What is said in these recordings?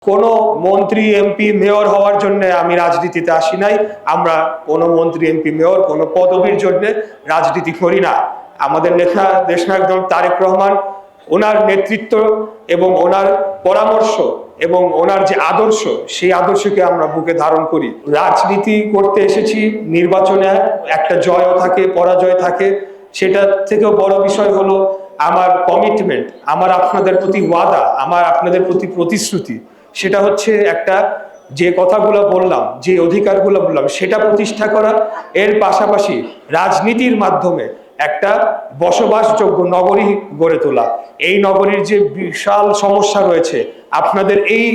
কোনো মন্ত্রী MP mayor হওয়ার জন্য আমি রাজনীতিতে আসি নাই। আমরা কোনো মন্ত্রী এমপি মেয়র কোনো পদবীর জন্য রাজনীতি করি না। আমাদের নেতা দেশনায়ক তারেক রহমান, ওনার নেতৃত্ব এবং ওনার পরামর্শ এবং ওনার যে আদর্শ, সেই আদর্শকে আমরা বুকে ধারণ করি। রাজনীতি করতে এসেছি, নির্বাচনে একটা জয়ও থাকে, পরাজয় থাকে। সেটা থেকেও বড় বিষয় হলো আমার কমিটমেন্ট, আমার আপনাদের প্রতি ওয়াদা, আমার আপনাদের প্রতি প্রতিশ্রুতি। সেটা হচ্ছে একটা যে কথাগুলো বললাম, যে অধিকারগুলো বললাম, সেটা প্রতিষ্ঠা করা। এর পাশাপাশি রাজনীতির মাধ্যমে একটা বসবাসযোগ্য নগরী গড়ে তোলা। এই নগরীর যে বিশাল সমস্যা রয়েছে, আপনাদের এই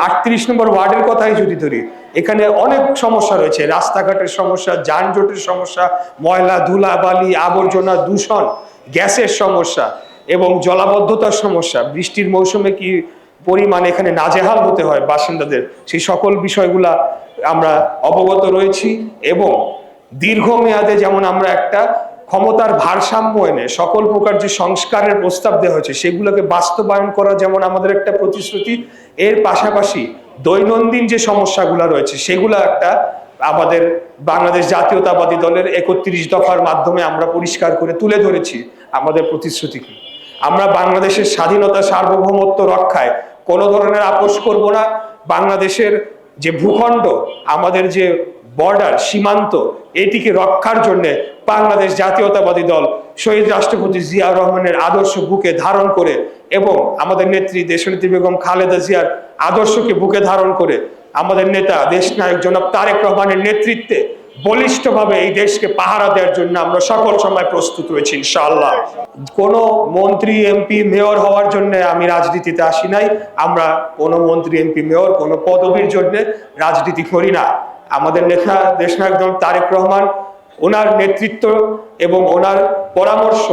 38 নম্বর ওয়ার্ডের কথাই যদি ধরি, এখানে অনেক সমস্যা রয়েছে। রাস্তাঘাটের সমস্যা, যানজটের সমস্যা, ময়লা ধুলা বালি আবর্জনা দূষণ, গ্যাসের সমস্যা এবং জলাবদ্ধতার সমস্যা। বৃষ্টির মৌসুমে কি পরিমাণ এখানে নাজেহাল হতে হয় বাসিন্দাদের, সেই সকল বিষয়গুলা আমরা অবগত রয়েছি। এবং দীর্ঘমেয়াদে যেমন আমরা একটা ক্ষমতার ভারসাম্য এনে সকল প্রকার যে সংস্কারের প্রস্তাব দেওয়া হয়েছে, সেগুলোকে বাস্তবায়ন করা যেমন আমাদের একটা প্রতিশ্রুতি। এর পাশাপাশি দৈনন্দিন যে সমস্যাগুলো রয়েছে, সেগুলো একটা আমাদের বাংলাদেশ জাতীয়তাবাদী দলের 31 দফার মাধ্যমে আমরা পরিষ্কার করে তুলে ধরেছি আমাদের প্রতিশ্রুতিকে। আমরা বাংলাদেশের স্বাধীনতা সার্বভৌমত্ব রক্ষায় কোনো ধরনের আপোষ করব না। বাংলাদেশের যে ভূখণ্ড, আমাদের যে বর্ডার, সীমান্ত, এটিকে রক্ষার জন্য বাংলাদেশ জাতীয়তাবাদী দল শহীদ রাষ্ট্রপতি জিয়াউর রহমানের আদর্শ বুকে ধারণ করে এবং আমাদের নেত্রী দেশনেত্রী বেগম খালেদা জিয়ার আদর্শকে বুকে ধারণ করে আমাদের নেতা দেশনায়ক জনাব তারেক রহমানের নেতৃত্বে বলিষ্ঠভাবে এই দেশকে পাহারা দেওয়ার জন্য আমরা সকল সময় প্রস্তুত রয়েছি ইনশাআল্লাহ। কোনো মন্ত্রী এমপি মেয়র হওয়ার জন্য আমি রাজনীতিতে আসি নাই। আমরা কোনো মন্ত্রী এমপি মেয়র কোনো পদবীর জন্য রাজনীতি করি না। আমাদের নেতা দেশনায়ক তারেক রহমান, ওনার নেতৃত্ব এবং ওনার পরামর্শ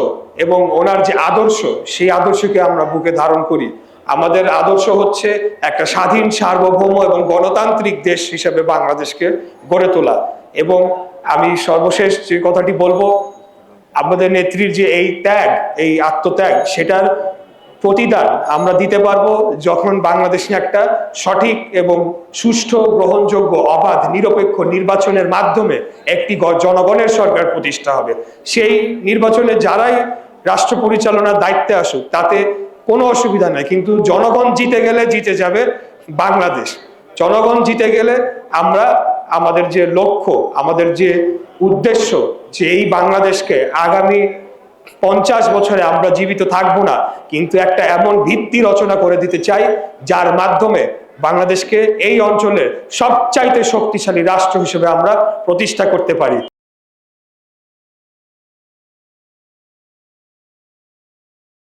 এবং ওনার যে আদর্শ, সেই আদর্শকে আমরা বুকে ধারণ করি। আমাদের আদর্শ হচ্ছে একটা স্বাধীন, সার্বভৌম এবং গণতান্ত্রিক দেশ হিসেবে বাংলাদেশকে গড়ে তোলা। এবং আমি সর্বশেষ যে কথাটি বলবো, আমাদের নেত্রীর যে এই ত্যাগ, এই আত্মত্যাগ, সেটার প্রতিদান আমরা দিতে পারবো যখন বাংলাদেশে একটা সঠিক এবং সুষ্ঠু, গ্রহণযোগ্য, অবাধ, নিরপেক্ষ নির্বাচনের মাধ্যমে একটি জনগণের সরকার প্রতিষ্ঠা হবে। সেই নির্বাচনে যারাই রাষ্ট্র পরিচালনার দায়িত্বে আসুক, তাতে কোনো অসুবিধা নাই, কিন্তু জনগণ জিতে গেলে জিতে যাবে বাংলাদেশ। জনগণ জিতে গেলে আমরা আমাদের যে লক্ষ্য, আমাদের যে উদ্দেশ্য, যে এই বাংলাদেশকে আগামী 50 বছরে আমরা জীবিত থাকবো না, কিন্তু একটা এমন ভিত্তি রচনা করে দিতে চাই যার মাধ্যমে বাংলাদেশকে এই অঞ্চলের সবচাইতে শক্তিশালী রাষ্ট্র হিসেবে আমরা প্রতিষ্ঠা করতে পারি।